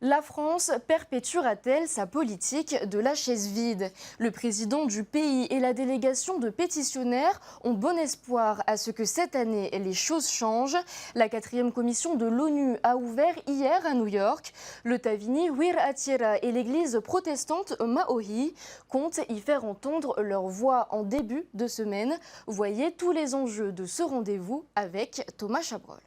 La France perpétuera-t-elle sa politique de la chaise vide? Le président du pays et la délégation de pétitionnaires ont bon espoir à ce que cette année les choses changent. La 4e commission de l'ONU a ouvert hier à New York. Le Tavini Wir Atira et l'église protestante Maohi comptent y faire entendre leur voix en début de semaine. Voyez tous les enjeux de ce rendez-vous avec Thomas Chabrol.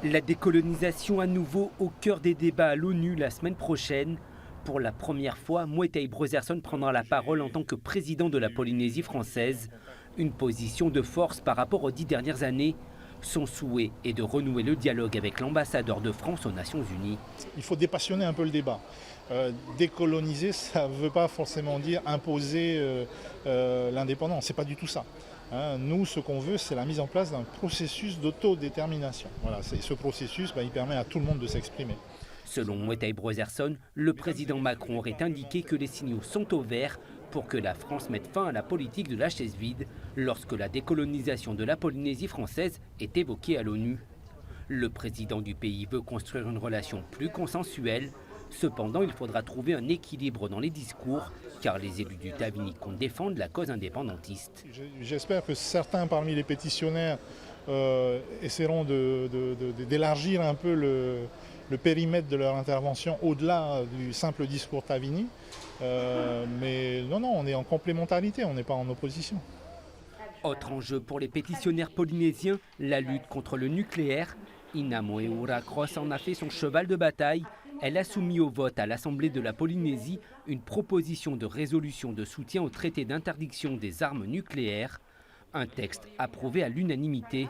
La décolonisation à nouveau au cœur des débats à l'ONU la semaine prochaine. Pour la première fois, Moetai Brotherson prendra la parole en tant que président de la Polynésie française. Une position de force par rapport aux 10 dernières années. Son souhait est de renouer le dialogue avec l'ambassadeur de France aux Nations Unies. Il faut dépassionner un peu le débat. Décoloniser, ça ne veut pas forcément dire imposer l'indépendance. Ce n'est pas du tout ça. Nous, ce qu'on veut, c'est la mise en place d'un processus d'autodétermination. Voilà, ce processus, il permet à tout le monde de s'exprimer. Selon Moetai Brotherson, le président Macron aurait indiqué que les signaux sont au vert pour que la France mette fin à la politique de la chaise vide lorsque la décolonisation de la Polynésie française est évoquée à l'ONU. Le président du pays veut construire une relation plus consensuelle. Cependant, il faudra trouver un équilibre dans les discours, car les élus du Tavini comptent défendre la cause indépendantiste. J'espère que certains parmi les pétitionnaires essaieront d'élargir un peu le périmètre de leur intervention au-delà du simple discours Tavini. Mais non, on est en complémentarité, on n'est pas en opposition. Autre enjeu pour les pétitionnaires polynésiens, la lutte contre le nucléaire. Ina Moeura Cross en a fait son cheval de bataille. Elle a soumis au vote à l'Assemblée de la Polynésie une proposition de résolution de soutien au traité d'interdiction des armes nucléaires. Un texte approuvé à l'unanimité.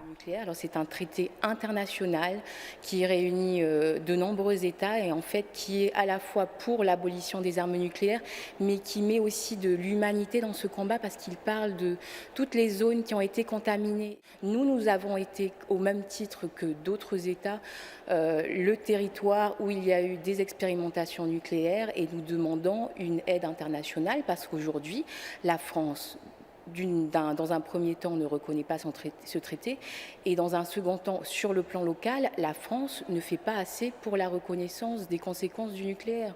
C'est un traité international qui réunit de nombreux États et en fait qui est à la fois pour l'abolition des armes nucléaires, mais qui met aussi de l'humanité dans ce combat parce qu'il parle de toutes les zones qui ont été contaminées. Nous avons été, au même titre que d'autres États, le territoire où il y a eu des expérimentations nucléaires et nous demandons une aide internationale parce qu'aujourd'hui, la France, dans un premier temps, ne reconnaît pas ce traité et dans un second temps, sur le plan local, la France ne fait pas assez pour la reconnaissance des conséquences du nucléaire.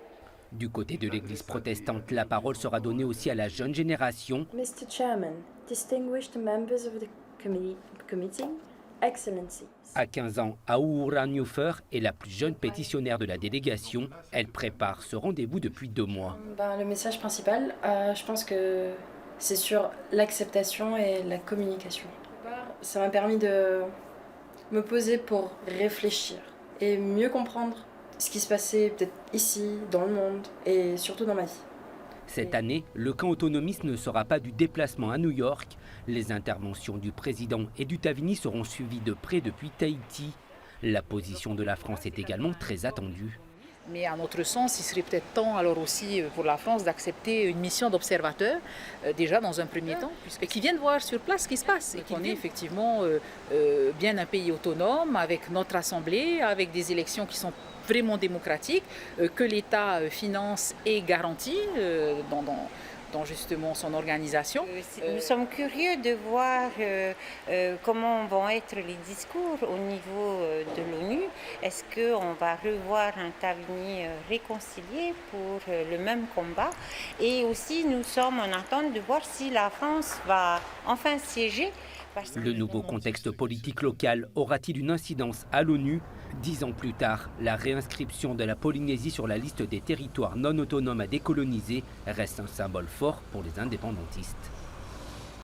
Du côté de l'Église protestante, la parole sera donnée aussi à la jeune génération. Mr. Chairman, distinguished members of the committee, Excellencies. À 15 ans, Aoura Newfer est la plus jeune pétitionnaire de la délégation. Elle prépare ce rendez-vous depuis 2 mois. Le message principal, je pense que c'est sur l'acceptation et la communication. Ça m'a permis de me poser pour réfléchir et mieux comprendre ce qui se passait peut-être ici, dans le monde et surtout dans ma vie. Cette année, le camp autonomiste ne sera pas du déplacement à New York. Les interventions du président et du Tavini seront suivies de près depuis Tahiti. La position de la France est également très attendue. Mais à notre sens, il serait peut-être temps alors aussi pour la France d'accepter une mission d'observateur, déjà dans un premier temps, qui viennent voir sur place ce qui se passe. Et qu'on est effectivement bien un pays autonome, avec notre assemblée, avec des élections qui sont vraiment démocratiques, que l'État finance et garantit dans justement son organisation. Nous sommes curieux de voir comment vont être les discours au niveau de l'ONU. Est-ce qu'on va revoir un Tavini réconcilié pour le même combat? Et aussi, nous sommes en attente de voir si la France va enfin siéger. Le nouveau contexte politique local aura-t-il une incidence à l'ONU? 10 ans plus tard, la réinscription de la Polynésie sur la liste des territoires non autonomes à décoloniser reste un symbole fort pour les indépendantistes.